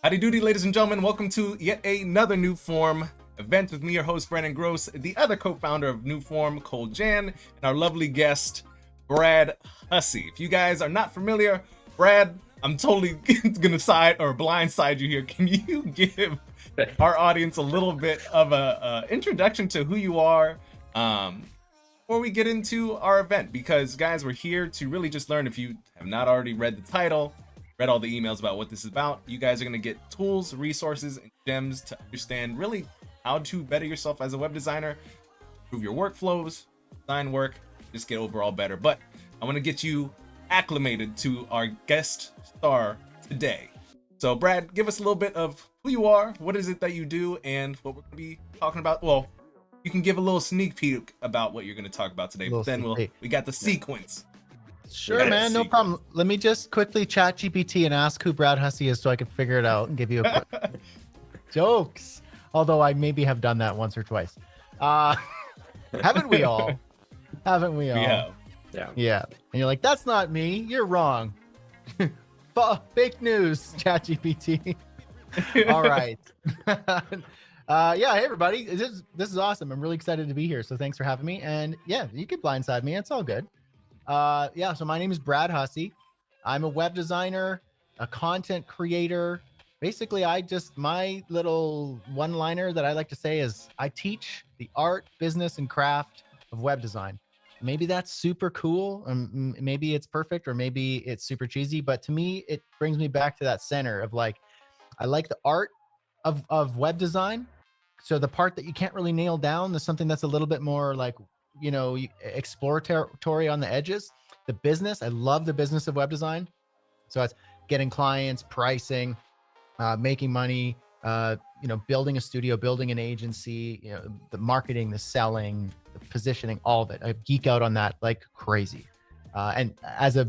Howdy doody, ladies and gentlemen. Welcome to yet another New Form event with me, your host, Brandon Groce, the other co-founder of New Form, Kole Jain, and our lovely guest, Brad Hussey. If you guys are not familiar, Brad, I'm totally gonna blindside you here. Can you give our audience a little bit of a introduction to who you are before we get into our event? Because guys, we're here to really just learn. If you have not already read the title, read all the emails about what this is about, you guys are going to get tools, resources, and gems to understand really how to better yourself as a web designer, improve your workflows, design work, just get overall better. But I want to get you acclimated to our guest star today. So Brad, give us a little bit of who you are, what is it that you do, and what we're going to be talking about. Well, you can give a little sneak peek about what you're going to talk about today, but then we got the sequence. Sure, man, no problem. Let me just quickly chat GPT and ask who Brad Hussey is so I can figure it out and give you a quick jokes. Although I maybe have done that once or twice. Haven't we all? Haven't we all? We have. Yeah. And you're like, that's not me. You're wrong. Fake news, chat GPT. All right. Yeah, hey everybody. This is awesome. I'm really excited to be here. So thanks for having me. And yeah, you can blindside me. It's all good. Yeah, so my name is Brad Hussey. I'm a web designer, a content creator. Basically, my little one-liner that I like to say is I teach the art, business, and craft of web design. Maybe that's super cool, maybe it's perfect, or maybe it's super cheesy, but to me, it brings me back to that center of like, I like the art of web design. So the part that you can't really nail down, there's something that's a little bit more like, you know, exploratory on the edges. The business, I love the business of web design. So it's getting clients, pricing, making money, you know, building a studio, building an agency, you know, the marketing, the selling, the positioning, all of it. I geek out on that like crazy. And as a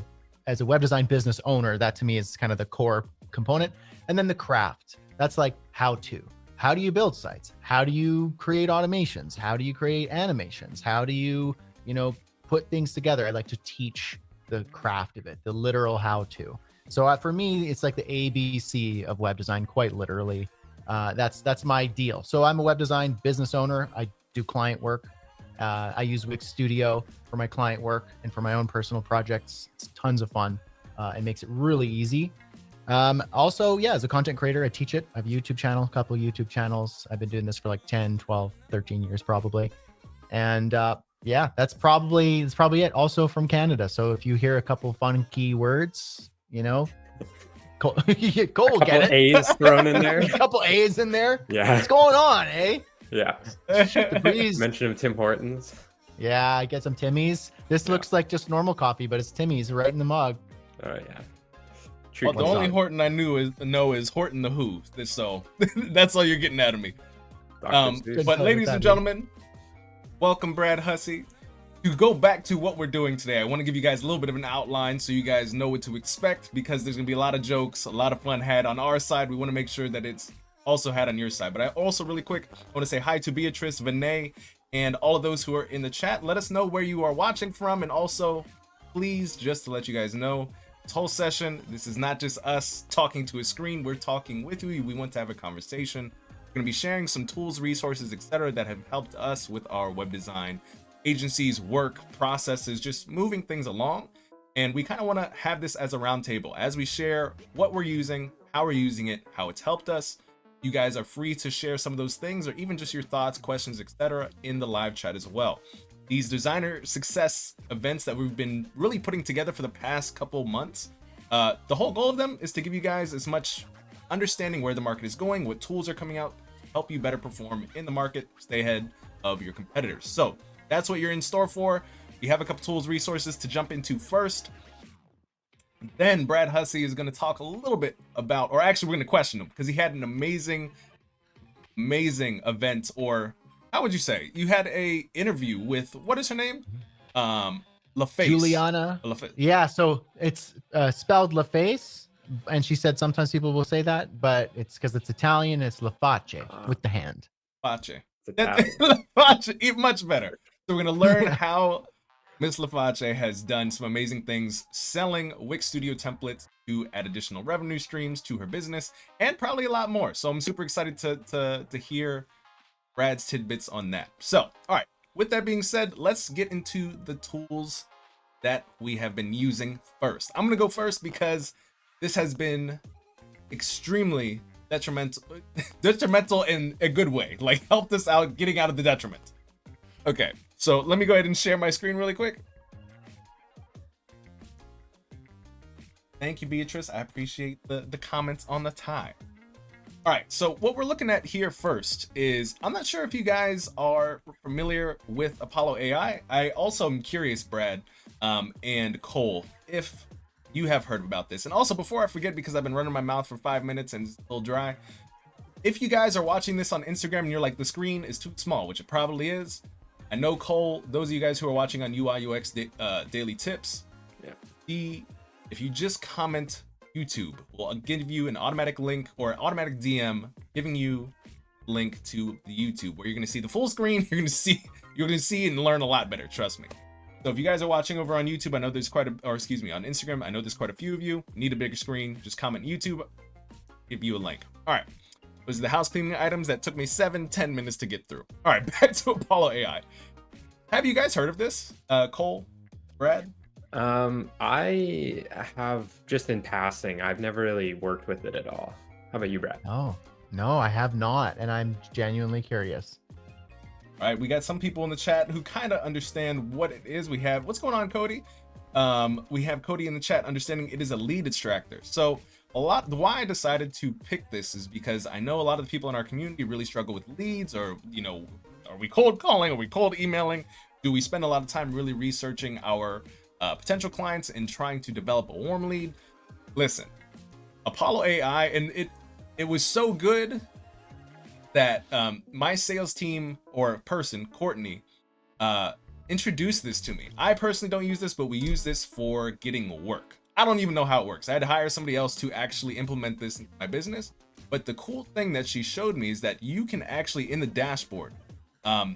web design business owner, that to me is kind of the core component. And then the craft, that's like how to. How do you build sites? How do you create automations? How do you create animations? How do you, you know, put things together? I like to teach the craft of it, the literal how to. So for me, it's like the ABC of web design, quite literally. That's my deal. So I'm a web design business owner. I do client work. I use Wix Studio for my client work and for my own personal projects. It's tons of fun. It makes it really easy. Also, yeah, as a content creator, I teach it. I have a YouTube channel, a couple of YouTube channels. I've been doing this for like 10, 12, 13 years probably. And yeah, that's probably it. Also from Canada. So if you hear a couple funky words, you know, Cole, Cole will get it. A's thrown in there. A couple A's in there. Yeah. What's going on, eh? Yeah. Shoot the breeze. Mention of Tim Hortons. Yeah, I get some Timmy's. This looks like just normal coffee, but it's Timmy's right in the mug. Oh yeah. Well, the only Horton I know is Horton the Who. So that's all you're getting out of me. But ladies and gentlemen, welcome Brad Hussey. To go back to what we're doing today, I want to give you guys a little bit of an outline so you guys know what to expect, because there's going to be a lot of jokes, a lot of fun had on our side. We want to make sure that it's also had on your side. But I also, really quick, I want to say hi to Beatrice, Vinay, and all of those who are in the chat. Let us know where you are watching from, and also, please, just to let you guys know, this whole session, this is not just us talking to a screen. We're talking with you. We want to have a conversation. We're going to be sharing some tools, resources, etc. that have helped us with our web design agencies, work, processes, just moving things along. And we kind of want to have this as a round table as we share what we're using, how we're using it, how it's helped us. You guys are free to share some of those things, or even just your thoughts, questions, etc. in the live chat as well. These designer success events that we've been really putting together for the past couple months, the whole goal of them is to give you guys as much understanding where the market is going, what tools are coming out to help you better perform in the market, stay ahead of your competitors. So that's what you're in store for. We have a couple tools, resources to jump into first. Then Brad Hussey is going to talk a little bit about, or actually we're going to question him, because he had an amazing event, or how would you say? You had a interview with, what is her name? LaFace. Juliana. LaFace. Yeah, so it's spelled LaFace, and she said sometimes people will say that, but it's because it's Italian. It's LaFace with the hand. LaFace. LaFace, much better. So we're going to learn how Miss LaFace has done some amazing things selling Wix Studio templates to add additional revenue streams to her business, and probably a lot more. So I'm super excited to hear Brad's tidbits on that. So, all right, with that being said, let's get into the tools that we have been using first. I'm going to go first because this has been extremely detrimental in a good way, like helped us out getting out of the detriment. Okay, so let me go ahead and share my screen really quick. Thank you, Beatrice. I appreciate the comments on the tie. All right, so what we're looking at here first is, I'm not sure if you guys are familiar with Apollo AI. I also am curious, Brad and Cole, if you have heard about this. And also, before I forget, because I've been running my mouth for 5 minutes and it's still dry, if you guys are watching this on Instagram and you're like, the screen is too small, which it probably is, I know Cole, those of you guys who are watching on UI UX Daily Tips, if you just comment YouTube, will give you an automatic link or automatic DM giving you link to the YouTube, where you're going to see the full screen. You're going to see and learn a lot better. Trust me. So if you guys are watching over on YouTube, I know there's on Instagram, I know there's quite a few of you. Need a bigger screen? Just comment YouTube. Give you a link. All right. Those are the house cleaning items that took me 7-10 minutes to get through. All right, back to Apollo AI. Have you guys heard of this, Cole, Brad? I have just in passing. I've never really worked with it at all. How about you, Brad? Oh, no, I have not, and I'm genuinely curious. All right, we got some people in the chat who kind of understand what it is. We have, what's going on, Cody? We have Cody in the chat understanding it is a lead extractor. So why I decided to pick this is because I know a lot of the people in our community really struggle with leads, or, you know, are we cold calling? Are we cold emailing? Do we spend a lot of time really researching our potential clients and trying to develop a warm lead? Listen, Apollo AI, and it was so good that my sales team or person, Courtney, introduced this to me. I personally don't use this, but we use this for getting work. I don't even know how it works. I had to hire somebody else to actually implement this in my business. But the cool thing that she showed me is that you can actually, in the dashboard, I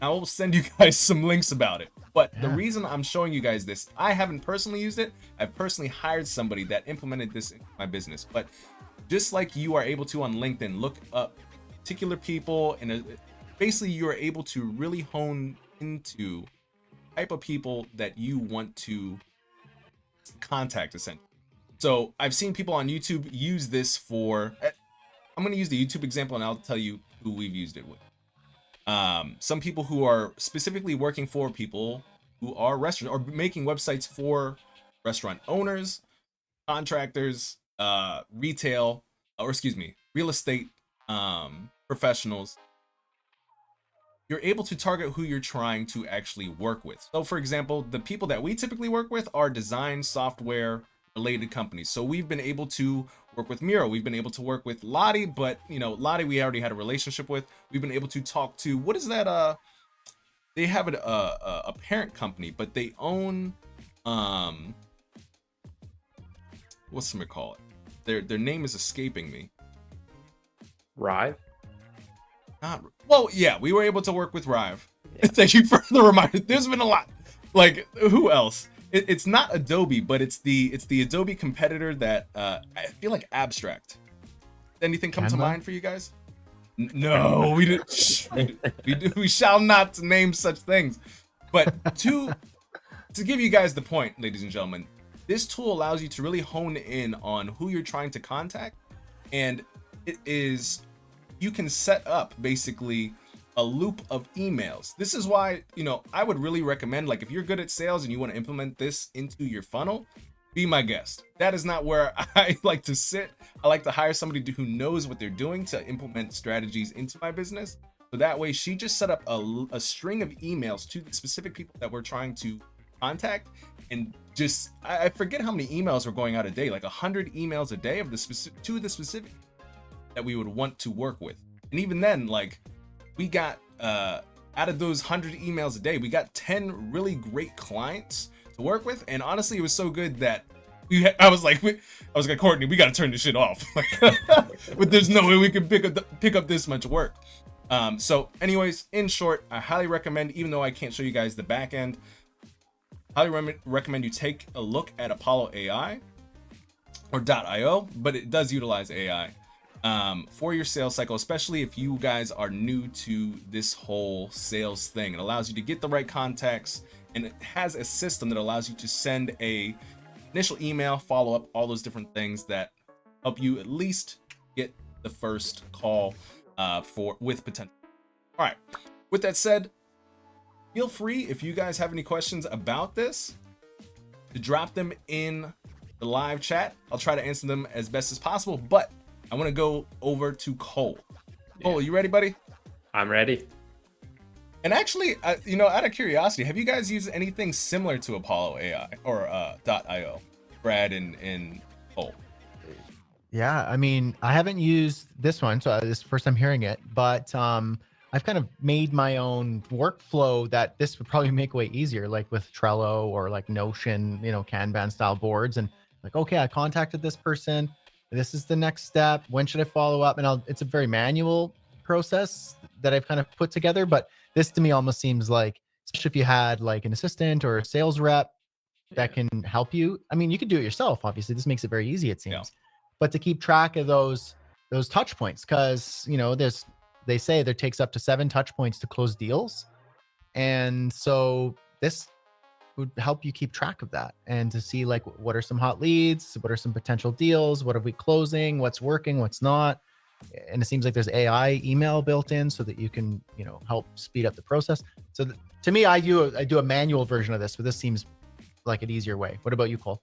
will send you guys some links about it. But the reason I'm showing you guys this, I haven't personally used it. I've personally hired somebody that implemented this in my business. But just like you are able to on LinkedIn, look up particular people, and basically you are able to really hone into the type of people that you want to contact, essentially. So I've seen people on YouTube use this for, I'm going to use the YouTube example and I'll tell you who we've used it with. Some people who are specifically working for people who are restaurant or making websites for restaurant owners, contractors, retail, or excuse me, real estate professionals. You're able to target who you're trying to actually work with. So for example, the people that we typically work with are design software related companies. So we've been able to work with Miro. We've been able to work with Lottie, but you know, Lottie we already had a relationship with. We've been able to talk to, what is that? They have a parent company, but they own, what's some call it? Their name is escaping me. Rive? Not well, yeah, we were able to work with Rive. Yeah. Thank you for the reminder. There's been a lot. Like, who else? It's not Adobe, but it's the Adobe competitor that I feel like Abstract. Anything come to mind for you guys? No, we didn't. We shall not name such things. But to give you guys the point, ladies and gentlemen, this tool allows you to really hone in on who you're trying to contact, and it is, you can set up basically a loop of emails. This is why, you know, I would really recommend, like, if you're good at sales and you want to implement this into your funnel, be my guest. That is not where I like to sit. I like to hire somebody who knows what they're doing to implement strategies into my business. So that way she just set up a string of emails to the specific people that we're trying to contact, and just, I forget how many emails were going out a day, like 100 emails a day of the specific to the specific that we would want to work with. And even then, like, we got out of those 100 emails a day, we got 10 really great clients to work with. And honestly, it was so good that I was like, Courtney, we got to turn this shit off. But there's no way we can pick up this much work. So anyways, in short, I highly recommend, even though I can't show you guys the back end, highly recommend you take a look at Apollo AI or .io, but it does utilize AI for your sales cycle, especially if you guys are new to this whole sales thing. It allows you to get the right contacts, and it has a system that allows you to send a initial email, follow up, all those different things that help you at least get the first call with potential. All right, with that said, feel free, if you guys have any questions about this, to drop them in the live chat. I'll try to answer them as best as possible, but I want to go over to Kole. Kole, you ready, buddy? I'm ready. And actually, you know, out of curiosity, have you guys used anything similar to Apollo AI or .io, Brad and Kole? Yeah, I mean, I haven't used this one, so this is the first time hearing it, but I've kind of made my own workflow that this would probably make way easier, like with Trello or like Notion, you know, Kanban style boards. And like, okay, I contacted this person. This is the next step. When should I follow up? And it's a very manual process that I've kind of put together. But this to me almost seems like, especially if you had like an assistant or a sales rep that can help you. I mean, you could do it yourself. Obviously, this makes it very easy, it seems. Yeah. But to keep track of those touch points, because, you know, they say there takes up to 7 touch points to close deals. And so this would help you keep track of that and to see like, what are some hot leads? What are some potential deals? What are we closing? What's working? What's not? And it seems like there's AI email built in so that you can, you know, help speed up the process. So to me, I do a manual version of this, but this seems like an easier way. What about you, Kole?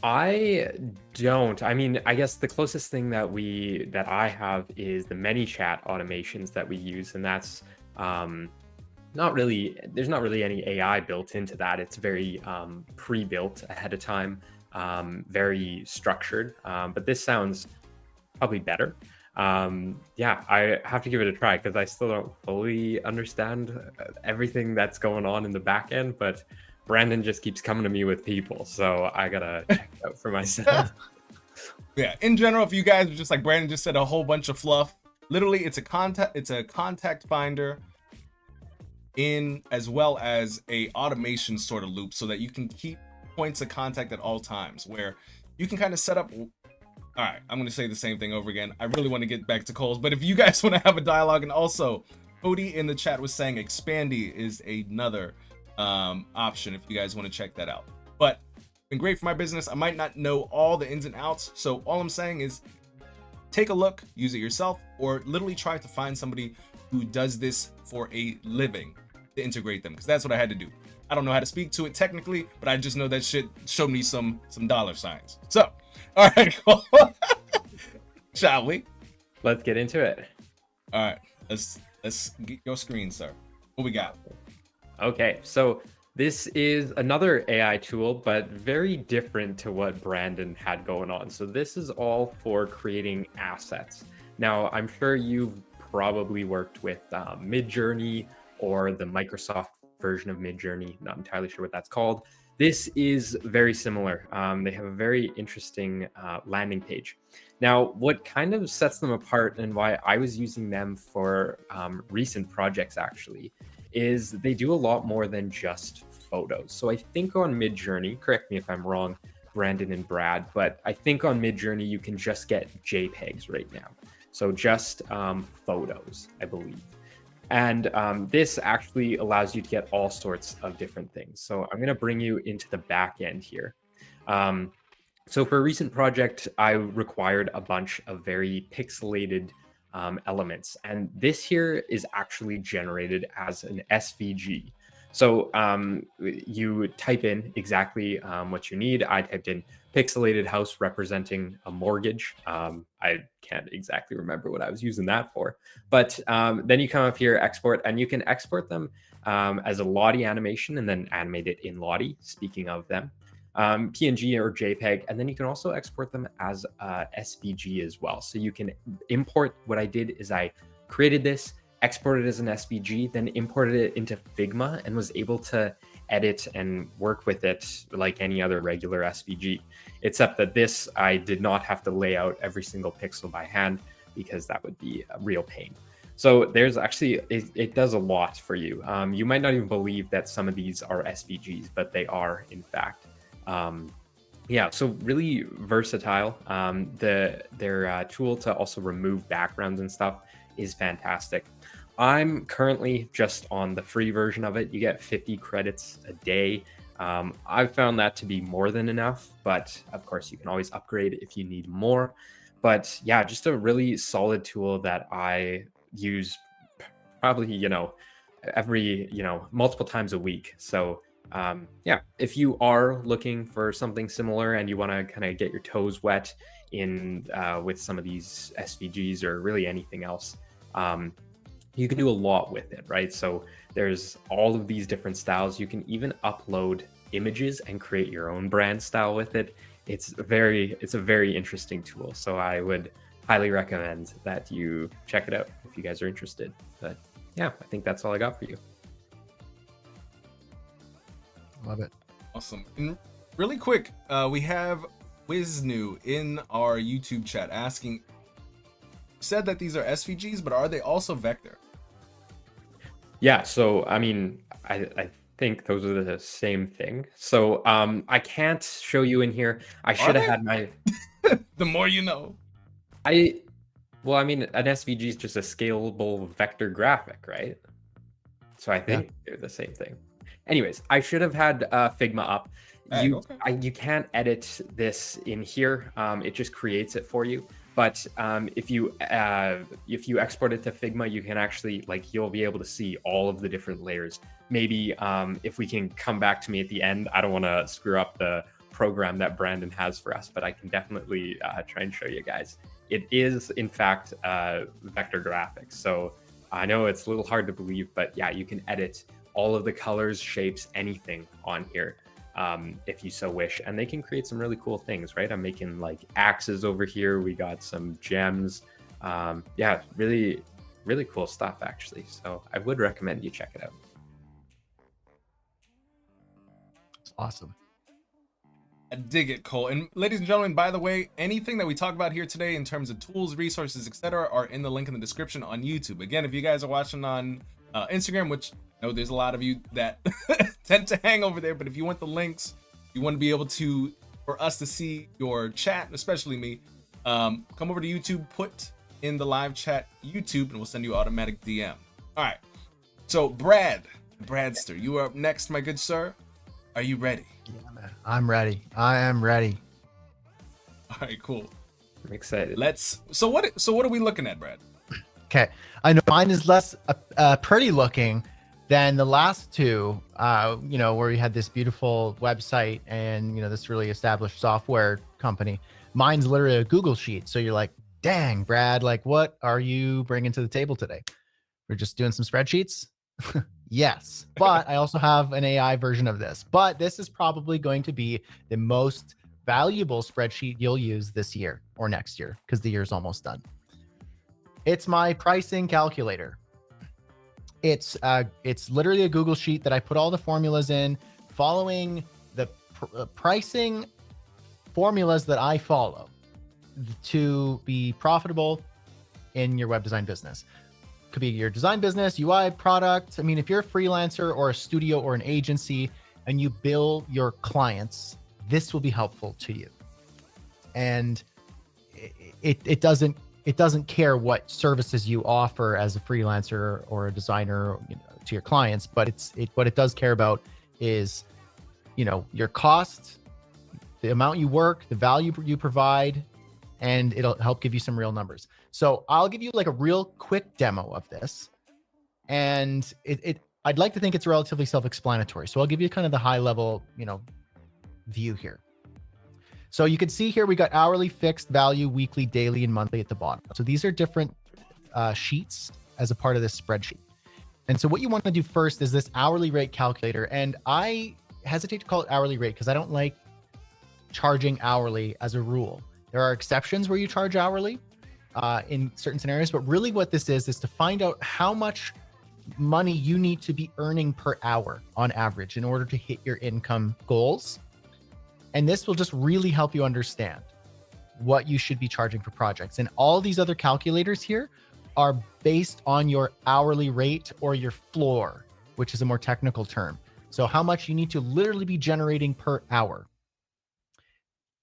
I don't. I mean, I guess the closest thing that I have is the ManyChat automations that we use, and that's not really, there's not really any AI built into that. It's very pre-built ahead of time, very structured, but this sounds probably better. Yeah, I have to give it a try because I still don't fully understand everything that's going on in the back end, but Brandon just keeps coming to me with people, so I gotta check it out for myself. Yeah, in general, if you guys are just like Brandon just said, a whole bunch of fluff, literally it's a contact finder in as well as a automation sort of loop so that you can keep points of contact at all times, where you can kind of set up. All right, I'm going to say the same thing over again. I really want to get back to Kole's, but if you guys want to have a dialogue, and also Cody in the chat was saying Expandy is another option if you guys want to check that out. But been great for my business. I might not know all the ins and outs. So all I'm saying is take a look, use it yourself, or literally try to find somebody who does this for a living to integrate them, because that's what I had to do. I don't know how to speak to it technically, but I just know that shit showed me some dollar signs. So, all right, cool. Shall we? Let's get into it. All right, let's get your screen, sir. What we got? Okay, so this is another AI tool, but very different to what Brandon had going on. So this is all for creating assets. Now, I'm sure you've probably worked with Midjourney or the Microsoft version of Midjourney. Not entirely sure what that's called. This is very similar. They have a very interesting landing page. Now, what kind of sets them apart and why I was using them for recent projects actually is they do a lot more than just photos. So I think on Midjourney, correct me if I'm wrong, Brandon and Brad, but I think on Midjourney you can just get JPEGs right now. So just photos, I believe. And this actually allows you to get all sorts of different things. So I'm going to bring you into the back end here. So for a recent project, I required a bunch of very pixelated elements. And this here is actually generated as an SVG. So you type in exactly what you need. I typed in pixelated house representing a mortgage. I can't exactly remember what I was using that for. But then you come up here, export, and you can export them as a Lottie animation and then animate it in Lottie, speaking of them. PNG or JPEG, and then you can also export them as SVG as well. So you can import, what I did is I created this, exported it as an SVG, then imported it into Figma and was able to edit and work with it like any other regular SVG, except that this, I did not have to lay out every single pixel by hand because that would be a real pain. So there's actually, it does a lot for you. You might not even believe that some of these are SVGs, but they are in fact. Yeah, so really versatile. Their tool to also remove backgrounds and stuff is fantastic. I'm currently just on the free version of it. You get 50 credits a day. I've found that to be more than enough, but of course you can always upgrade if you need more. But yeah, just a really solid tool that I use probably, every, multiple times a week. So yeah, if you are looking for something similar and you want to kind of get your toes wet in with some of these SVGs or really anything else, you can do a lot with it, right? So there's all of these different styles. You can even upload images and create your own brand style with it. It's a very interesting tool. So I would highly recommend that you check it out if you guys are interested. But yeah, I think that's all I got for you. Love it. Awesome. And really quick, we have Wiznu in our YouTube chat asking, said that these are SVGs, but are they also vector? Yeah, so I mean, I think those are the same thing. So I can't show you in here. I should have had my The more you know. Well, I mean, an SVG is just a scalable vector graphic, right? So I think they're the same thing. Anyways, I should have had Figma up. You can't edit this in here. It just creates it for you. But if you export it to Figma, you can actually, you'll be able to see all of the different layers. Maybe if we can come back to me at the end, I don't want to screw up the program that Brandon has for us, but I can definitely try and show you guys. It is, in fact, vector graphics. So I know it's a little hard to believe, but yeah, you can edit all of the colors, shapes, anything on here if you so wish. And they can create some really cool things, right? I'm making axes over here. We got some gems. Yeah, really, really cool stuff, actually. So I would recommend you check it out. It's awesome. I dig it, Kole. And ladies and gentlemen, by the way, anything that we talk about here today in terms of tools, resources, etc., are in the link in the description on YouTube. Again, if you guys are watching on Instagram, which I know there's a lot of you that tend to hang over there, but if you want the links, you want to be able to, for us to see your chat, especially me, come over to YouTube, put in the live chat YouTube, and we'll send you automatic DM. All right. So Bradster, you are up next, my good sir. Are you ready? Yeah, man. I'm ready. I am ready. All right, cool. I'm excited. So what are we looking at, Brad? Okay. I know mine is less pretty looking than the last two, where we had this beautiful website and, this really established software company. Mine's literally a Google sheet. So you're like, dang, Brad, like, what are you bringing to the table today? We're just doing some spreadsheets. Yes, but I also have an AI version of this, but this is probably going to be the most valuable spreadsheet you'll use this year or next year, because the year's almost done. It's my pricing calculator. It's literally a Google sheet that I put all the formulas in, following the pricing formulas that I follow to be profitable in your web design business. Could be your design business, UI, product. I mean, if you're a freelancer or a studio or an agency and you bill your clients, this will be helpful to you. And it doesn't care what services you offer as a freelancer or a designer, to your clients, but what it does care about is, your cost, the amount you work, the value you provide, and it'll help give you some real numbers. So I'll give you like a real quick demo of this. And I'd like to think it's relatively self-explanatory. So I'll give you kind of the high level, view here. So you can see here, we got hourly, fixed, value, weekly, daily, and monthly at the bottom. So these are different sheets as a part of this spreadsheet. And so what you want to do first is this hourly rate calculator. And I hesitate to call it hourly rate because I don't like charging hourly as a rule. There are exceptions where you charge hourly in certain scenarios, but really what this is to find out how much money you need to be earning per hour on average in order to hit your income goals. And this will just really help you understand what you should be charging for projects. And all these other calculators here are based on your hourly rate or your floor, which is a more technical term. So how much you need to literally be generating per hour.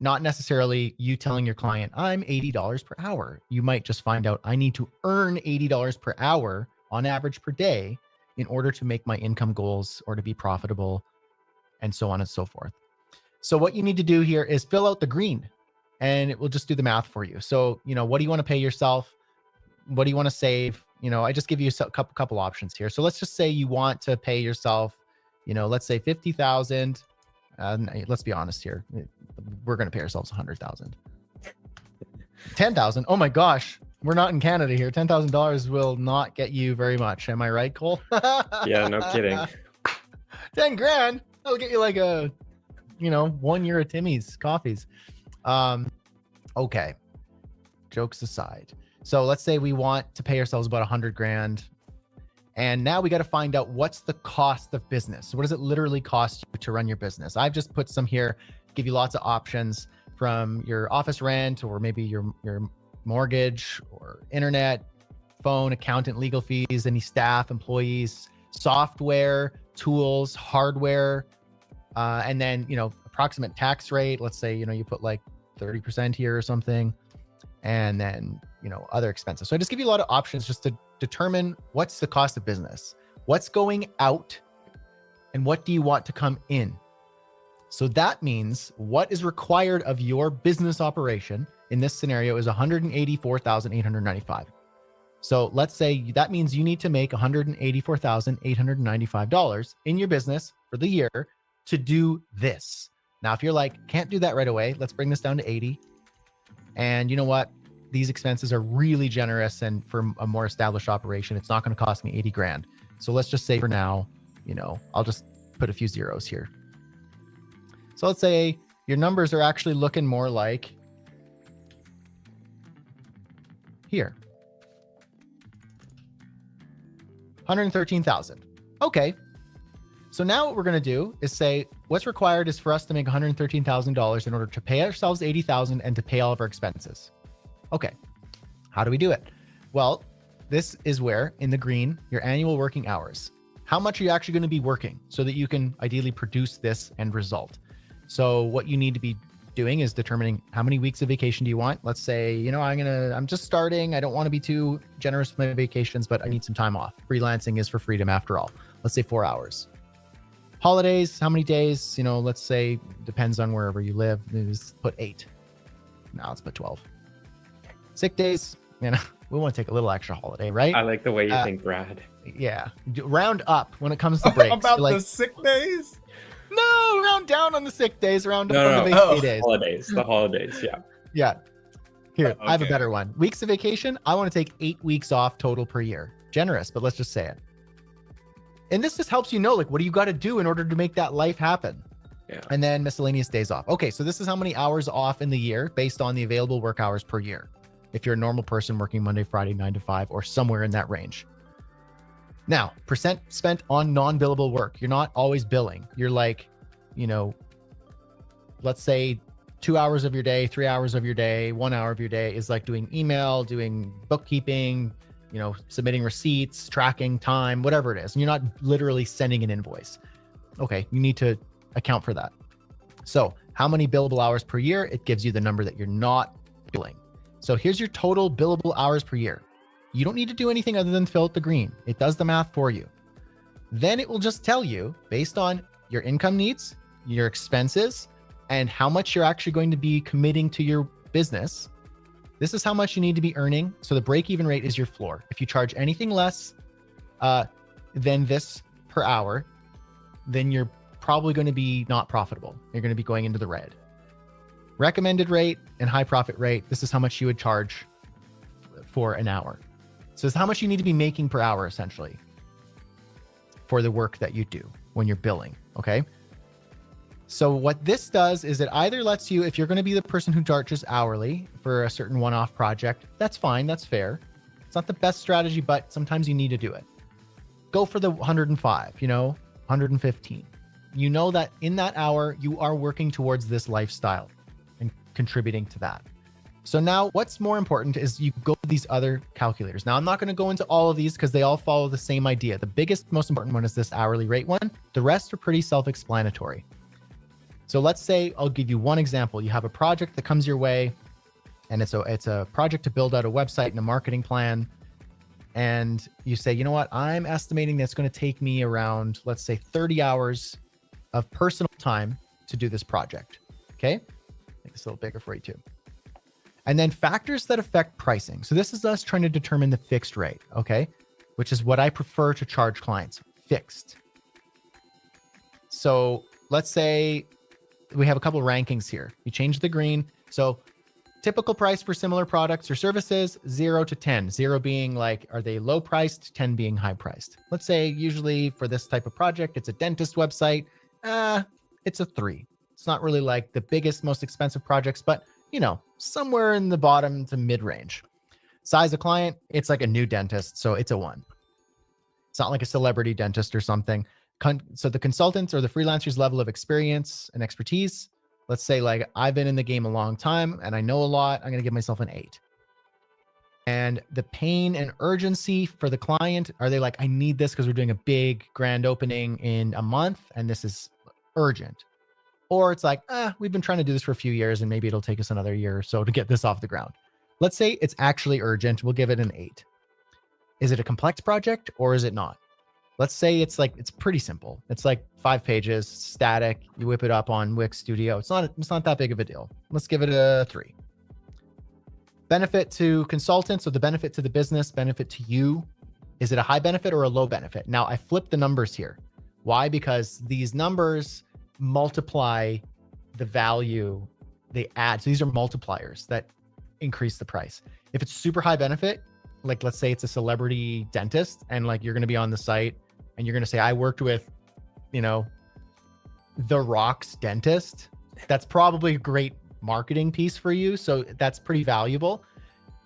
Not necessarily you telling your client, I'm $80 per hour. You might just find out I need to earn $80 per hour on average per day in order to make my income goals or to be profitable, and so on and so forth. So what you need to do here is fill out the green and it will just do the math for you. So, what do you want to pay yourself? What do you want to save? I just give you a couple options here. So let's just say you want to pay yourself, let's say 50,000. Let's be honest here. We're going to pay ourselves 100,000. 10,000. Oh my gosh. We're not in Canada here. $10,000 will not get you very much. Am I right, Kole? Yeah, no kidding. 10 grand. That'll get you like a, 1 year of Timmy's coffees. Okay. Jokes aside. So let's say we want to pay ourselves about 100 grand. And now we got to find out what's the cost of business. So what does it literally cost you to run your business? I've just put some here, give you lots of options from your office rent or maybe your mortgage or internet, phone, accountant, legal fees, any staff, employees, software, tools, hardware, and then, approximate tax rate. Let's say, you put like 30% here or something, and then, other expenses. So I just give you a lot of options just to determine what's the cost of business, what's going out, and what do you want to come in. So that means what is required of your business operation in this scenario is $184,895. So let's say that means you need to make $184,895 in your business for the year to do this. Now, if you're like, can't do that right away, let's bring this down to 80. And you know what? These expenses are really generous. And for a more established operation, it's not going to cost me 80 grand. So let's just say for now, I'll just put a few zeros here. So let's say your numbers are actually looking more like here. 113,000. Okay. So now what we're going to do is say what's required is for us to make $113,000 in order to pay ourselves 80,000 and to pay all of our expenses. Okay. How do we do it? Well, this is where in the green, your annual working hours. How much are you actually going to be working so that you can ideally produce this end result? So what you need to be doing is determining how many weeks of vacation do you want. Let's say, I'm just starting. I don't want to be too generous with my vacations, but I need some time off. Freelancing is for freedom after all. Let's say 4 hours. Holidays, how many days? Let's say, depends on wherever you live. Maybe just put 8. Now let's put 12. Sick days, we want to take a little extra holiday, right? I like the way you think, Brad. Yeah. Round up when it comes to breaks. About the sick days? No, round down on the sick days, round up No, on the vacation days. The holidays, yeah. Yeah. Here, Okay. I have a better one. Weeks of vacation, I want to take 8 weeks off total per year. Generous, but let's just say it. And this just helps what do you got to do in order to make that life happen? Yeah. And then miscellaneous days off. Okay, so this is how many hours off in the year based on the available work hours per year. If you're a normal person working Monday, Friday, 9 to 5, or somewhere in that range. Now, percent spent on non-billable work. You're not always billing. You're like, let's say 2 hours of your day, 3 hours of your day, 1 hour of your day is like doing email, doing bookkeeping, submitting receipts, tracking time, whatever it is. And you're not literally sending an invoice. Okay, you need to account for that. So how many billable hours per year? It gives you the number that you're not billing. So here's your total billable hours per year. You don't need to do anything other than fill out the green. It does the math for you. Then it will just tell you based on your income needs, your expenses, and how much you're actually going to be committing to your business. This is how much you need to be earning. So the break-even rate is your floor. If you charge anything less than this per hour, then you're probably going to be not profitable. You're going to be going into the red. Recommended rate and high profit rate. This is how much you would charge for an hour. So it's how much you need to be making per hour, essentially, for the work that you do when you're billing, okay? So what this does is it either lets you, if you're going to be the person who charges hourly for a certain one-off project, that's fine, that's fair. It's not the best strategy, but sometimes you need to do it. Go for the 105, 115. You know that in that hour, you are working towards this lifestyle and contributing to that. So now what's more important is you go to these other calculators. Now, I'm not going to go into all of these because they all follow the same idea. The biggest, most important one is this hourly rate one. The rest are pretty self-explanatory. So let's say I'll give you one example. You have a project that comes your way and it's a project to build out a website and a marketing plan. And you say, I'm estimating that's going to take me around, let's say 30 hours of personal time to do this project. Okay. Make this a little bigger for you too. And then factors that affect pricing. So this is us trying to determine the fixed rate, okay? Which is what I prefer to charge clients, fixed. So let's say we have a couple rankings here. You change the green. So typical price for similar products or services, 0 to 10. 0 being like, are they low priced? 10 being high priced. Let's say usually for this type of project, it's a dentist website. It's a 3. It's not really like the biggest, most expensive projects, but somewhere in the bottom to mid-range. Size of client, it's like a new dentist, so it's a 1. It's not like a celebrity dentist or something. So the consultants or the freelancer's level of experience and expertise, let's say like I've been in the game a long time and I know a lot, I'm going to give myself an 8. And the pain and urgency for the client, are they like, I need this because we're doing a big grand opening in a month and this is urgent? Or it's like, we've been trying to do this for a few years and maybe it'll take us another year or so to get this off the ground. Let's say it's actually urgent. We'll give it an 8. Is it a complex project or is it not? Let's say it's pretty simple. It's like 5 pages, static. You whip it up on Wix Studio. It's not that big of a deal. Let's give it a 3. Benefit to consultants, so the benefit to the business, benefit to you. Is it a high benefit or a low benefit? Now I flipped the numbers here. Why? Because these numbers multiply the value they add. So these are multipliers that increase the price. If it's super high benefit, like let's say it's a celebrity dentist and like you're going to be on the site and you're going to say, I worked with, The Rock's dentist. That's probably a great marketing piece for you. So that's pretty valuable.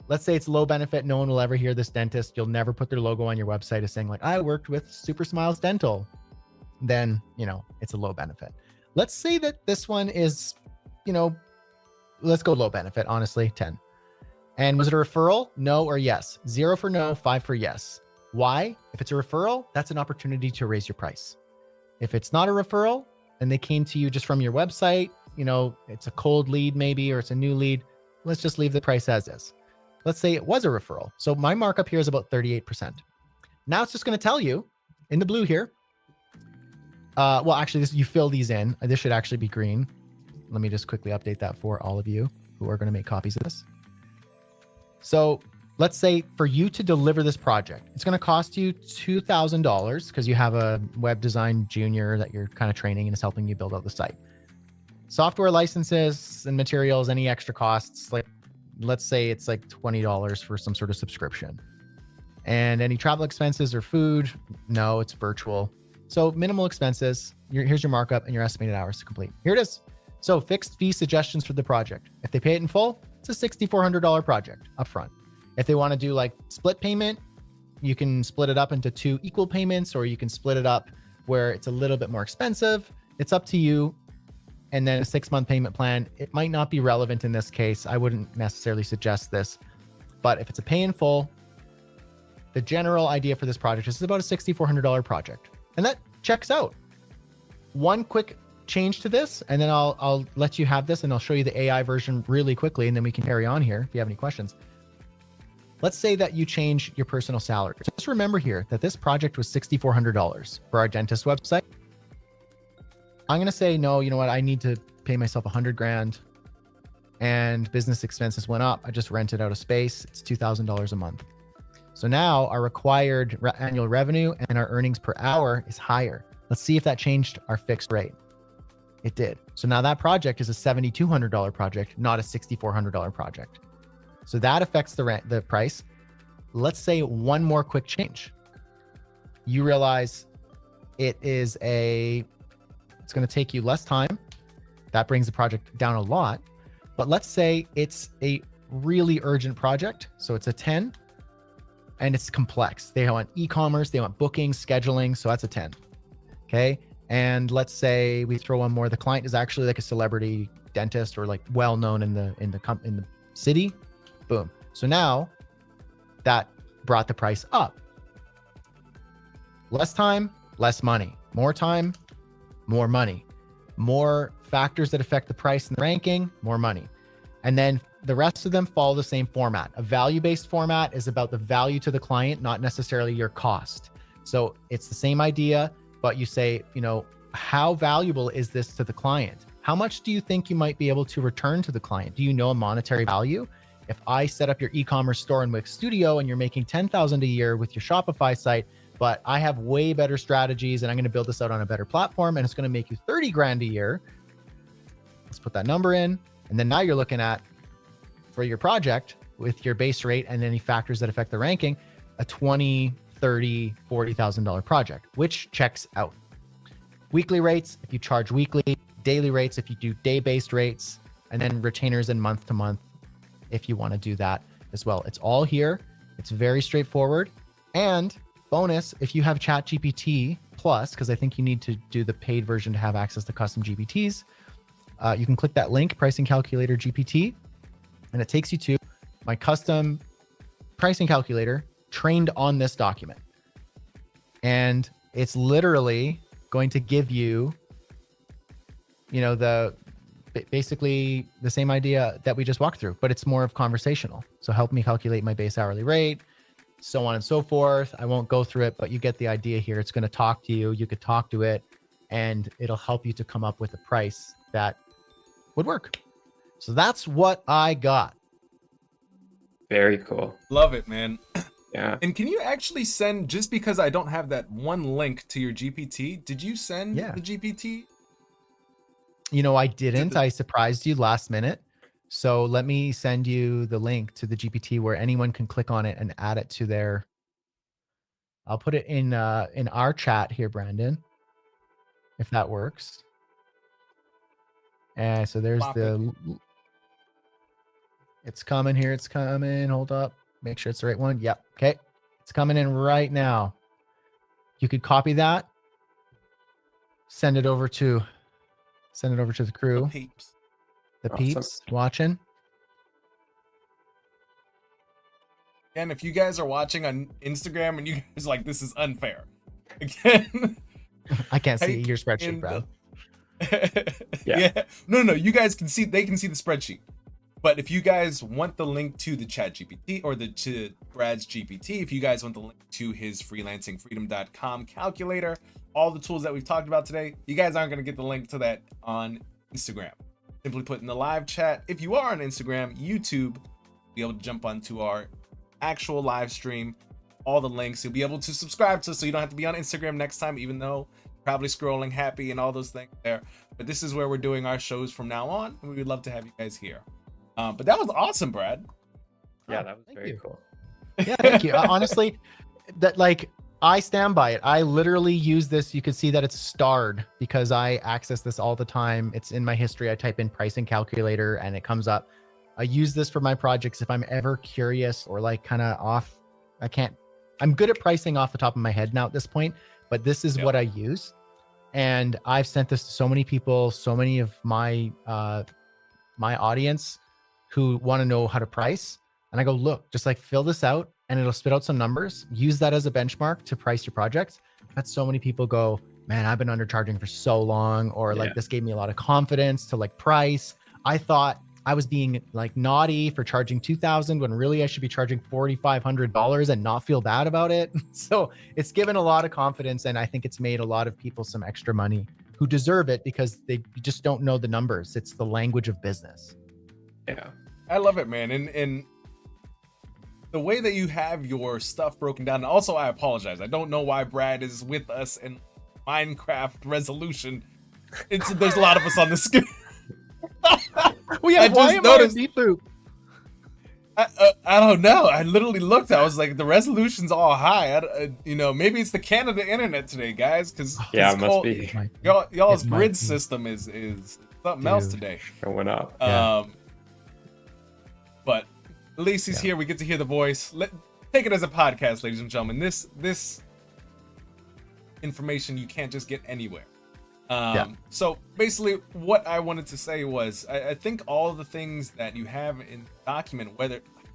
Let's say it's low benefit. No one will ever hear this dentist. You'll never put their logo on your website as saying like, I worked with Super Smiles Dental. Then, it's a low benefit. Let's say that this one is, let's go low benefit, honestly, 10. And was it a referral? No or yes? 0 for no, 5 for yes. Why? If it's a referral, that's an opportunity to raise your price. If it's not a referral and they came to you just from your website, it's a cold lead maybe, or it's a new lead, let's just leave the price as is. Let's say it was a referral. So my markup here is about 38%. Now it's just going to tell you in the blue here, Well, actually, you fill these in. This should actually be green. Let me just quickly update that for all of you who are going to make copies of this. So let's say for you to deliver this project, it's going to cost you $2,000 because you have a web design junior that you're kind of training and is helping you build out the site. Software licenses and materials, any extra costs, like let's say it's like $20 for some sort of subscription. And any travel expenses or food, no, it's virtual. So minimal expenses. Here's your markup and your estimated hours to complete. Here it is. So fixed fee suggestions for the project. If they pay it in full, it's a $6,400 project upfront. If they want to do like split payment, you can split it up into 2 equal payments, or you can split it up where it's a little bit more expensive. It's up to you. And then a 6-month payment plan. It might not be relevant in this case. I wouldn't necessarily suggest this, but if it's a pay in full, the general idea for this project is about a $6,400 project. And that checks out. One quick change to this, and then I'll let you have this, and I'll show you the AI version really quickly, and then we can carry on here if you have any questions. Let's say that you change your personal salary. Just remember here that this project was $6,400 for our dentist website. I'm going to say, no, you know what? I need to pay myself 100 grand, and business expenses went up. I just rented out a space. It's $2,000 a month. So now our required annual revenue and our earnings per hour is higher. Let's see if that changed our fixed rate. It did. So now that project is a $7,200 project, not a $6,400 project. So that affects the price. Let's say one more quick change. You realize it's going to take you less time. That brings the project down a lot. But let's say it's a really urgent project. So it's a 10 and it's complex. They want e-commerce, they want booking, scheduling. So that's a 10. Okay. And let's say we throw one more. The client is actually like a celebrity dentist or like well-known in the city. Boom. So now that brought the price up. Less time, less money. More time, more money. More factors that affect the price and the ranking, more money. And then the rest of them follow the same format. A value-based format is about the value to the client, not necessarily your cost. So it's the same idea, but you say, how valuable is this to the client? How much do you think you might be able to return to the client? Do you know a monetary value? If I set up your e-commerce store in Wix Studio and you're making $10,000 a year with your Shopify site, but I have way better strategies and I'm going to build this out on a better platform and it's going to make you 30 grand a year. Let's put that number in. And then now you're looking at, for your project with your base rate and any factors that affect the ranking, a $20,000, $30,000, $40,000 project, which checks out. Weekly rates, if you charge weekly, daily rates, if you do day-based rates, and then retainers and month to month, if you want to do that as well. It's all here. It's very straightforward. And bonus, if you have ChatGPT Plus, because I think you need to do the paid version to have access to custom GPTs, you can click that link, Pricing Calculator GPT, and it takes you to my custom pricing calculator trained on this document. And it's literally going to give you, basically the same idea that we just walked through, but it's more of conversational. So help me calculate my base hourly rate, so on and so forth. I won't go through it, but you get the idea here. It's going to talk to you. You could talk to it and it'll help you to come up with a price that would work. So that's what I got. Very cool. Love it, man. Yeah. And can you actually send, just because I don't have that one link to your GPT, did you send the GPT? I didn't. I surprised you last minute. So let me send you the link to the GPT where anyone can click on it and add it to their, I'll put it in our chat here, Brandon, if that works. And so there's it's coming here. It's coming. Hold up. Make sure it's the right one. Yep. Okay. It's coming in right now. You could copy that, send it over to the crew. The peeps watching. And if you guys are watching on Instagram and you guys like, this is unfair. Again, I can't see your spreadsheet, bro. Yeah. No. You guys can see, they can see the spreadsheet. But if you guys want the link to the chat GPT or to Brad's GPT, if you guys want the link to his freelancingfreedom.com calculator, all the tools that we've talked about today, you guys aren't going to get the link to that on Instagram. Simply put in the live chat. If you are on Instagram, YouTube, be able to jump onto our actual live stream, all the links. You'll be able to subscribe to, so you don't have to be on Instagram next time, even though you're probably scrolling happy and all those things there. But this is where we're doing our shows from now on, and we would love to have you guys here. But that was awesome, Brad. Yeah, that was Thank very you. cool. Yeah, thank you. Honestly, that like I stand by it. I literally use this. You can see that it's starred because I access this all the time. It's in my history. I type in pricing calculator and it comes up. I use this for my projects if I'm ever curious or like kind of off. I'm good at pricing off the top of my head now at this point, but this is what I use. And I've sent this to so many people, so many of my my audience who want to know how to price. And I go, look, just like fill this out and it'll spit out some numbers. Use that as a benchmark to price your projects. But so many people go, man, I've been undercharging for so long, or like this gave me a lot of confidence to like price. I thought I was being like naughty for charging $2,000 when really I should be charging $4,500 and not feel bad about it. So it's given a lot of confidence, and I think it's made a lot of people some extra money who deserve it because they just don't know the numbers. It's the language of business. Yeah, I love it, man. And the way that you have your stuff broken down. And also, I apologize. I don't know why Brad is with us in Minecraft resolution. There's a lot of us on the screen. Well, yeah, why am I a beep boop? I don't know. I literally looked. I was like, the resolution's all high. Maybe it's the Canada internet today, guys. Because yeah, it must be. Y'all's grid system is something else today. Showing up. But at least he's here. We get to hear the voice. Take it as a podcast, ladies and gentlemen. This information you can't just get anywhere. So basically what I wanted to say was, I think all the things that you have in the document,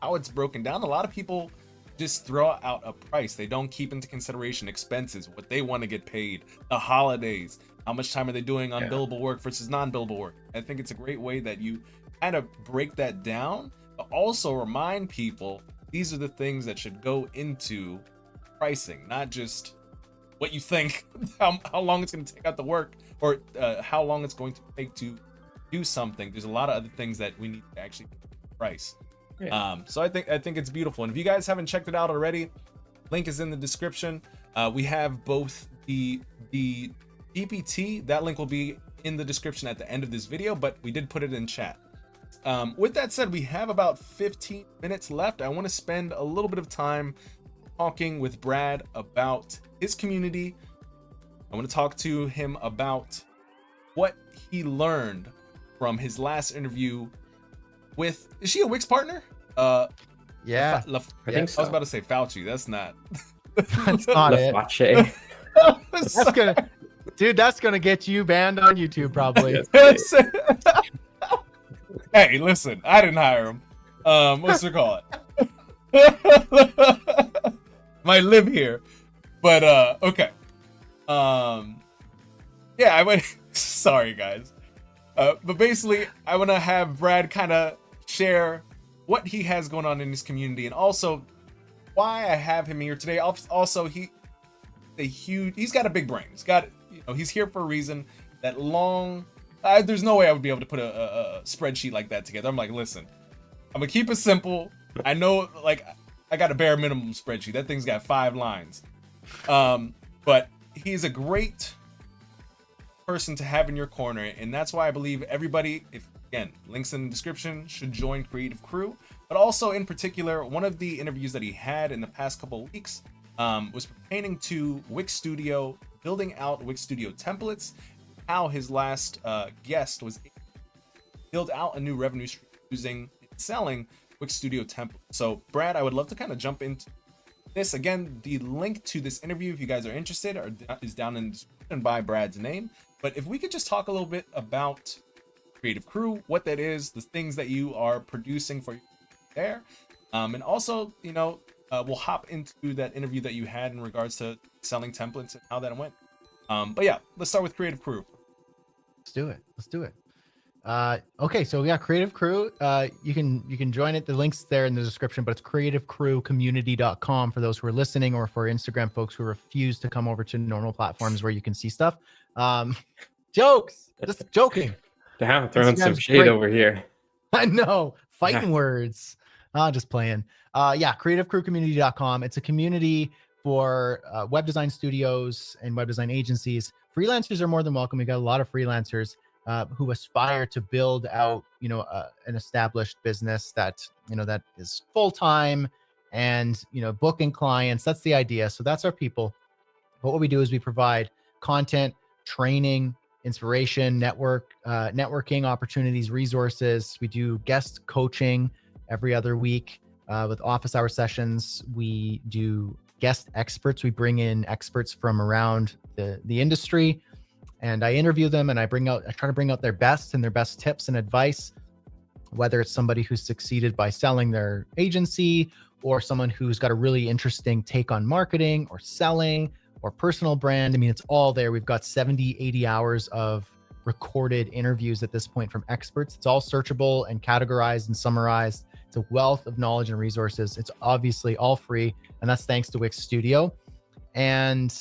how it's broken down, a lot of people just throw out a price. They don't keep into consideration expenses, what they want to get paid, the holidays, how much time are they doing on billable work versus non-billable work. I think it's a great way that you kind of break that down, but also remind people these are the things that should go into pricing, not just what you think, how long it's going to take out the work, or how long it's going to take to do something. There's a lot of other things that we need to actually price. So I think it's beautiful. And if you guys haven't checked it out already, link is in the description. We have both the GPT, that link will be in the description at the end of this video, but we did put it in chat. With that said, we have about 15 minutes left. I want to spend a little bit of time talking with Brad about his community. I want to talk to him about what he learned from his last interview with, is she a Wix partner? Yeah. I think so. I was about to say Fauci. That's not. That's not it. That's gonna get you banned on YouTube probably. Hey, listen, I didn't hire him. What's it called? Might live here, but okay. I went. Sorry, guys. But basically, I want to have Brad kind of share what he has going on in his community, and also why I have him here today. Also, he's got a big brain. He's here for a reason. That long. There's no way I would be able to put a spreadsheet like that together. I'm like, listen, I'm gonna keep it simple. I know, like, I got a bare minimum spreadsheet. That thing's got 5 lines. But he's a great person to have in your corner, and that's why I believe everybody, links in the description, should join Creative Crew. But also, in particular, one of the interviews that he had in the past couple of weeks was pertaining to Wix Studio, building out Wix Studio templates, how his last guest was able to build out a new revenue stream using and selling Wix Studio templates. So, Brad, I would love to kind of jump into this. Again, the link to this interview, if you guys are interested, is down in the description by Brad's name. But if we could just talk a little bit about Creative Crew, what that is, the things that you are producing for there, and also, we'll hop into that interview that you had in regards to selling templates and how that went. But yeah, let's start with Creative Crew. Let's do it. Okay, so yeah, Creative Crew. You can join it. The link's there in the description, but it's creativecrewcommunity.com for those who are listening, or for Instagram folks who refuse to come over to normal platforms where you can see stuff. Jokes, just joking. Damn, throwing some Instagram's shade great. over here. I know, fighting words. Just playing. Yeah, creativecrewcommunity.com. It's a community for web design studios and web design agencies. Freelancers are more than welcome. We got a lot of freelancers who aspire to build out, an established business that, that is full-time and, booking clients. That's the idea. So that's our people. But what we do is we provide content, training, inspiration, networking opportunities, resources. We do guest coaching every other week with office hour sessions. We do guest experts. We bring in experts from around the industry, and I interview them, and I try to bring out their best and their best tips and advice, whether it's somebody who's succeeded by selling their agency, or someone who's got a really interesting take on marketing or selling or personal brand. I mean, it's all there. We've got 70, 80 hours of recorded interviews at this point from experts. It's all searchable and categorized and summarized. It's a wealth of knowledge and resources. It's obviously all free, and that's thanks to Wix Studio. And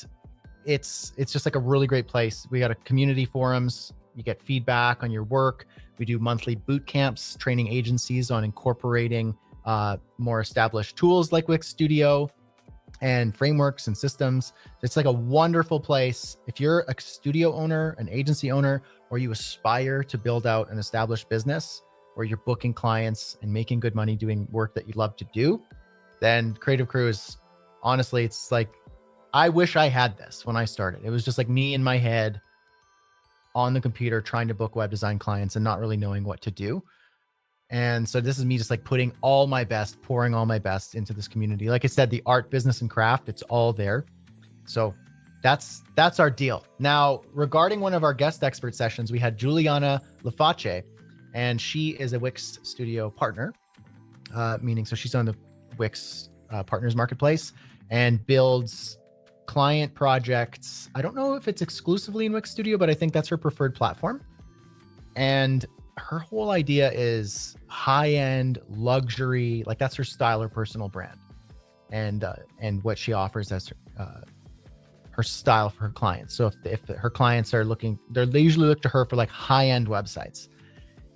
it's just like a really great place. We got a community forums. You get feedback on your work. We do monthly boot camps, training agencies on incorporating more established tools like Wix Studio and frameworks and systems. It's like a wonderful place. If you're a studio owner, an agency owner, or you aspire to build out an established business, or you're booking clients and making good money doing work that you love to do, then Creative Crew is, honestly, it's like, I wish I had this when I started. It was just like me in my head on the computer trying to book web design clients and not really knowing what to do. And so this is me just like putting all my best, pouring all my best into this community. Like I said, the art, business, and craft, it's all there. So that's our deal. Now, regarding one of our guest expert sessions, we had Juliana Laface, and she is a Wix Studio partner, meaning so she's on the Wix Partners Marketplace and builds client projects. I don't know if it's exclusively in Wix Studio, but I think that's her preferred platform. And her whole idea is high-end luxury, like that's her style, her personal brand, and what she offers as her style for her clients. So if her clients are looking, they usually look to her for like high-end websites.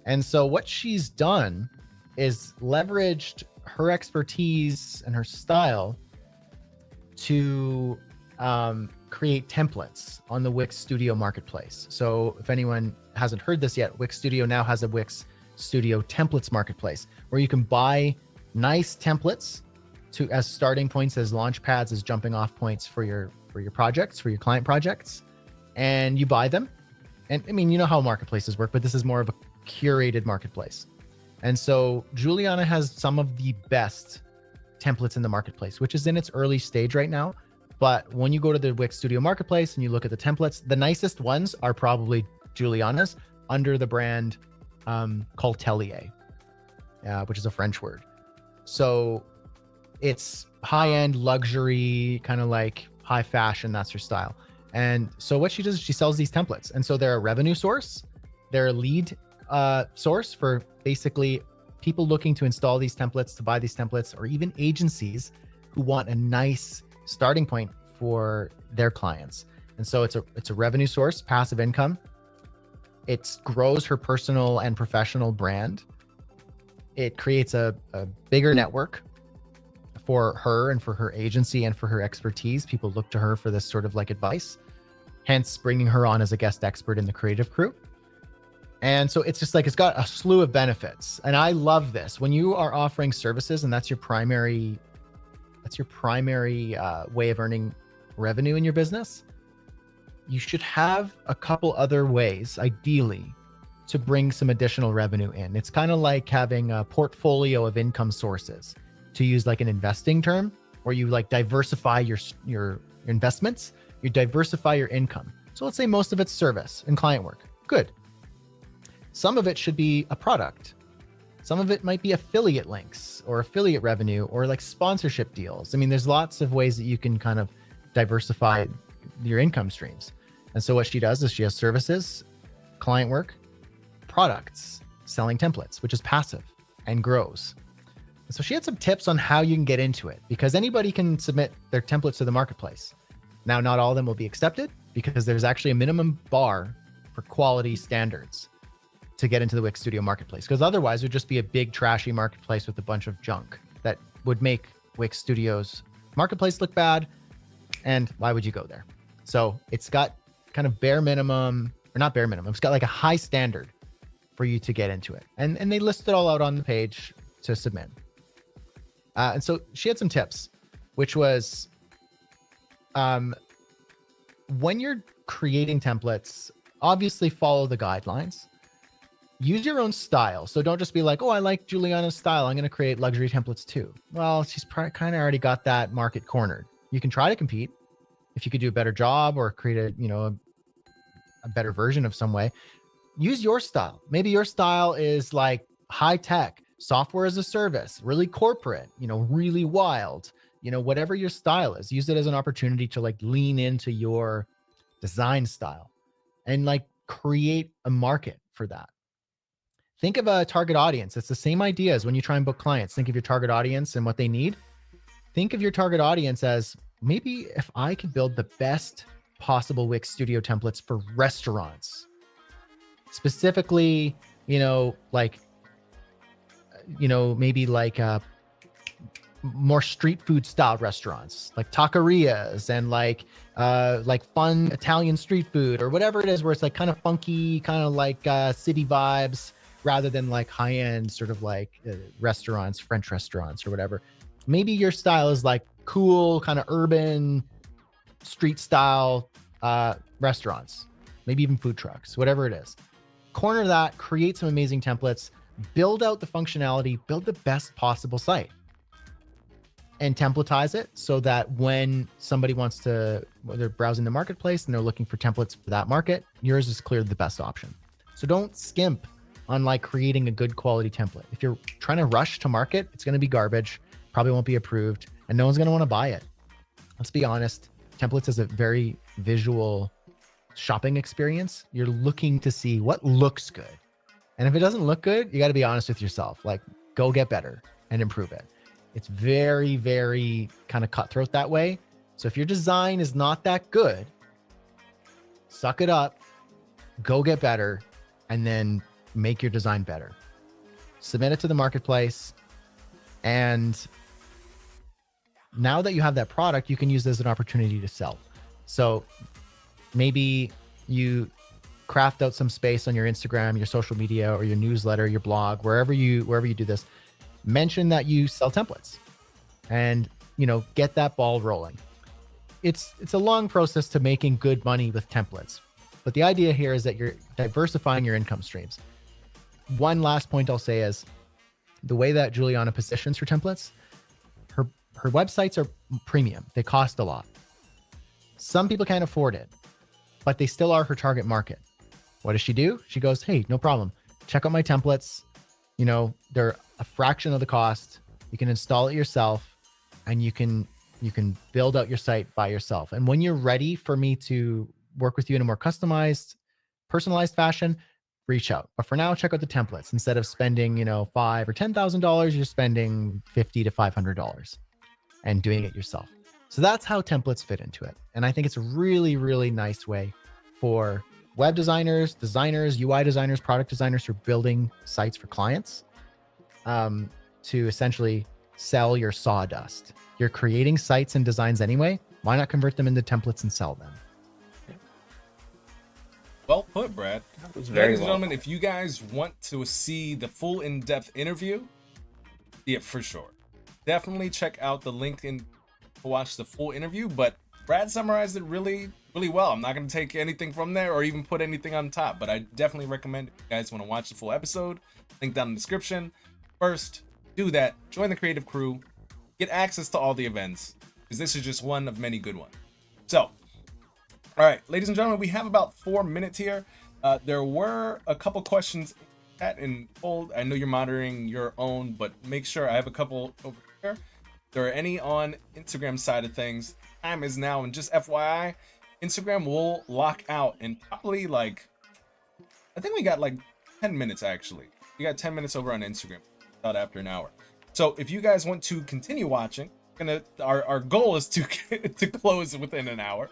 And so what she's done is leveraged her expertise and her style to create templates on the Wix Studio marketplace. So if anyone hasn't heard this yet, Wix Studio now has a Wix Studio templates marketplace where you can buy nice templates as starting points, as launch pads, as jumping off points for your projects, for your client projects, and you buy them. And I mean, you know how marketplaces work, but this is more of a curated marketplace. And so Juliana has some of the best templates in the marketplace, which is in its early stage right now. But when you go to the Wix Studio marketplace and you look at the templates, the nicest ones are probably Juliana's under the brand called Tellier, which is a French word. So it's high-end luxury, kind of like high fashion. That's her style. And so what she does is she sells these templates. And so they're a revenue source. They're a lead source for basically people looking to install these templates, to buy these templates, or even agencies who want a nice starting point for their clients. And so it's a revenue source, passive income. It grows her personal and professional brand. It creates a bigger network for her and for her agency and for her expertise. People look to her for this sort of like advice, hence bringing her on as a guest expert in the Creative Crew. And so it's just like, it's got a slew of benefits. And I love this. When you are offering services and that's your primary way of earning revenue in your business, you should have a couple other ways, ideally, to bring some additional revenue in. It's kind of like having a portfolio of income sources, to use like an investing term, where you like diversify your investments, you diversify your income. So let's say most of it's service and client work. Good. Some of it should be a product. Some of it might be affiliate links or affiliate revenue or like sponsorship deals. I mean, there's lots of ways that you can kind of diversify your income streams. And so what she does is she has services, client work, products selling templates, which is passive and grows. So she had some tips on how you can get into it, because anybody can submit their templates to the marketplace. Now, not all of them will be accepted because there's actually a minimum bar for quality standards to get into the Wix Studio marketplace, because otherwise it would just be a big trashy marketplace with a bunch of junk that would make Wix Studio's marketplace look bad. And why would you go there? So it's got kind of bare minimum, or not bare minimum, it's got like a high standard for you to get into it. And they list it all out on the page to submit. And so she had some tips, which was when you're creating templates, obviously follow the guidelines. Use your own style. So don't just be like, oh, I like Juliana's style, I'm going to create luxury templates too. Well, she's kind of already got that market cornered. You can try to compete if you could do a better job or create a better version of some way. Use your style. Maybe your style is like high tech, software as a service, really corporate, really wild, whatever your style is. Use it as an opportunity to like lean into your design style and like create a market for that. Think of a target audience. It's the same idea as when you try and book clients. Think of your target audience and what they need. Think of your target audience as, maybe if I could build the best possible Wix Studio templates for restaurants, specifically, maybe like more street food style restaurants, like taquerias and like fun Italian street food or whatever it is, where it's like kind of funky, kind of like city vibes, rather than like high-end sort of like restaurants, French restaurants or whatever. Maybe your style is like cool, kind of urban, street style restaurants, maybe even food trucks, whatever it is. Corner that, create some amazing templates, build out the functionality, build the best possible site, and templatize it so that when somebody wants to, when they're browsing the marketplace and they're looking for templates for that market, yours is clearly the best option. So don't skimp on like creating a good quality template. If you're trying to rush to market, it's going to be garbage, probably won't be approved, and no one's going to want to buy it. Let's be honest. Templates is a very visual shopping experience. You're looking to see what looks good. And if it doesn't look good, you got to be honest with yourself. Like, go get better and improve it. It's very, very kind of cutthroat that way. So if your design is not that good, suck it up, go get better, and then make your design better. Submit it to the marketplace. And now that you have that product, you can use it as an opportunity to sell. So maybe you craft out some space on your Instagram, your social media, or your newsletter, your blog, wherever you do this. Mention that you sell templates and, get that ball rolling. It's a long process to making good money with templates, but the idea here is that you're diversifying your income streams. One last point I'll say is the way that Juliana positions her templates, her websites are premium. They cost a lot. Some people can't afford it, but they still are her target market. What does she do? She goes, hey, no problem. Check out my templates. They're a fraction of the cost. You can install it yourself and you can build out your site by yourself. And when you're ready for me to work with you in a more customized, personalized fashion, reach out. But for now, check out the templates. Instead of spending, $5,000 or $10,000, you're spending $50 to $500 and doing it yourself. So that's how templates fit into it. And I think it's a really, really nice way for web designers, UI designers, product designers who are building sites for clients to essentially sell your sawdust. You're creating sites and designs anyway. Why not convert them into templates and sell them? Well put, Brad. That was very Ladies and well. gentlemen, if you guys want to see the full in-depth interview, yeah, for sure. Definitely check out the link to watch the full interview, but Brad summarized it really, really well. I'm not going to take anything from there or even put anything on top, but I definitely recommend if you guys want to watch the full episode, link down in the description. First, do that. Join the creative crew. Get access to all the events, because this is just one of many good ones. So, all right, ladies and gentlemen, we have about 4 minutes here. There were a couple questions in chat and hold. I know you're monitoring your own, but make sure I have a couple over here. If there are any on Instagram side of things, time is now, and just FYI, Instagram will lock out in probably I think we got 10 minutes actually. We got 10 minutes over on Instagram, about after an hour. So if you guys want to continue watching, our goal is to to close within an hour.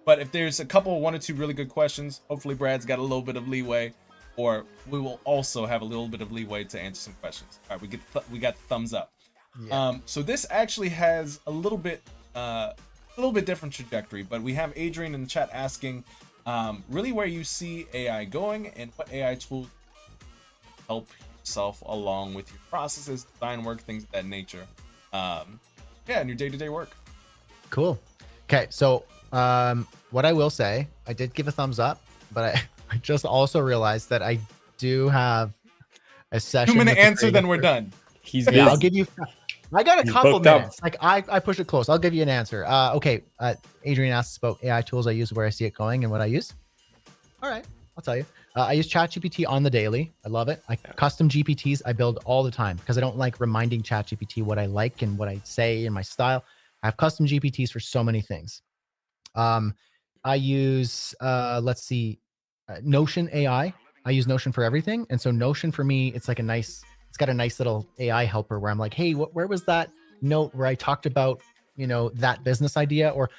But if there's a couple, 1 or 2 really good questions, hopefully Brad's got a little bit of leeway, or we will also have a little bit of leeway to answer some questions. All right, we got the thumbs up. Yeah. So this actually has a little bit different trajectory, but we have Adrian in the chat asking really where you see AI going and what AI tools help yourself along with your processes, design work, things of that nature. Yeah, in your day-to-day work. Cool. Okay, so what I will say, I did give a thumbs up, but I just also realized that I do have a session. 2-minute answer, then we're done. He's yeah, I'll give you. I got a couple minutes. Up. Like I push it close. I'll give you an answer. Okay. Adrian asks about AI tools I use, where I see it going, and what I use. All right, I'll tell you. I use ChatGPT on the daily. I love it. Custom GPTs I build all the time because I don't like reminding ChatGPT what I like and what I say in my style. I have custom GPTs for so many things. I use let's see, Notion AI. I use Notion for everything, and so Notion for me, it's got a nice little AI helper where I'm like, hey, where was that note where I talked about, that business idea, or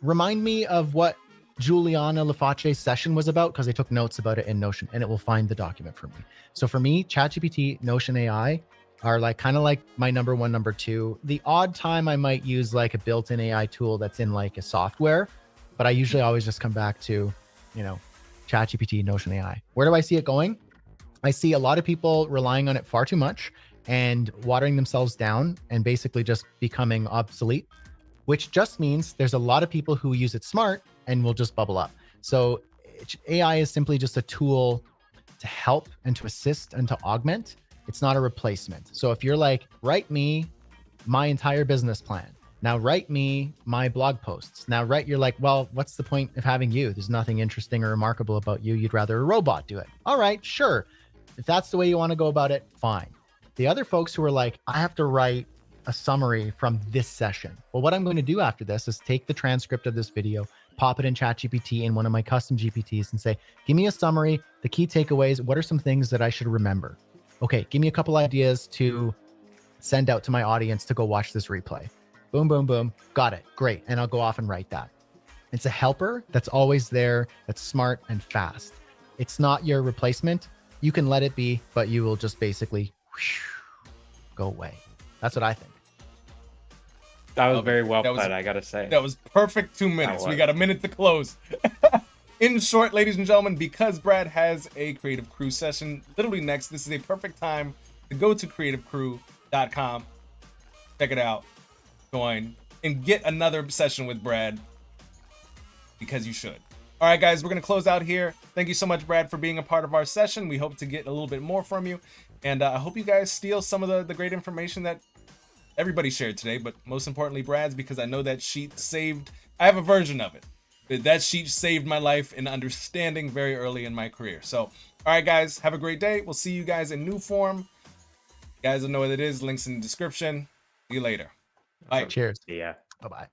remind me of what Juliana Laface's session was about, because I took notes about it in Notion, and it will find the document for me. So for me, ChatGPT, Notion AI are kind of like my number one, number two. The odd time I might use like a built-in AI tool that's in like a software, but I usually always just come back to, ChatGPT, Notion AI. Where do I see it going? I see a lot of people relying on it far too much and watering themselves down and basically just becoming obsolete, which just means there's a lot of people who use it smart and will just bubble up. So AI is simply just a tool to help and to assist and to augment. It's not a replacement. So if you're like, write me my entire business plan, now write me my blog posts, you're like, well, what's the point of having you? There's nothing interesting or remarkable about you. You'd rather a robot do it. All right, sure. If that's the way you want to go about it, fine. The other folks who are like, I have to write a summary from this session. Well, what I'm going to do after this is take the transcript of this video, pop it in ChatGPT in one of my custom GPTs and say, give me a summary, the key takeaways. What are some things that I should remember? Okay, give me a couple ideas to send out to my audience to go watch this replay. Boom, boom, boom. Got it. Great. And I'll go off and write that. It's a helper that's always there, that's smart and fast. It's not your replacement. You can let it be, but you will just basically go away. That's what I think. That was very well put, I gotta say. That was perfect 2 minutes. We got a minute to close. In short, ladies and gentlemen, because Brad has a Creative Crew session literally next, this is a perfect time to go to creativecrew.com, check it out, join, and get another session with Brad, because you should. All right, guys, we're going to close out here. Thank you so much, Brad, for being a part of our session. We hope to get a little bit more from you. And I hope you guys steal some of the great information that everybody shared today, but most importantly, Brad's, because I know that sheet saved, I have a version of it. That sheet saved my life in understanding very early in my career. So, all right, guys, have a great day. We'll see you guys in new form. You guys will know what it is. Links in the description. See you later. Bye. Cheers. Yeah. Bye-bye.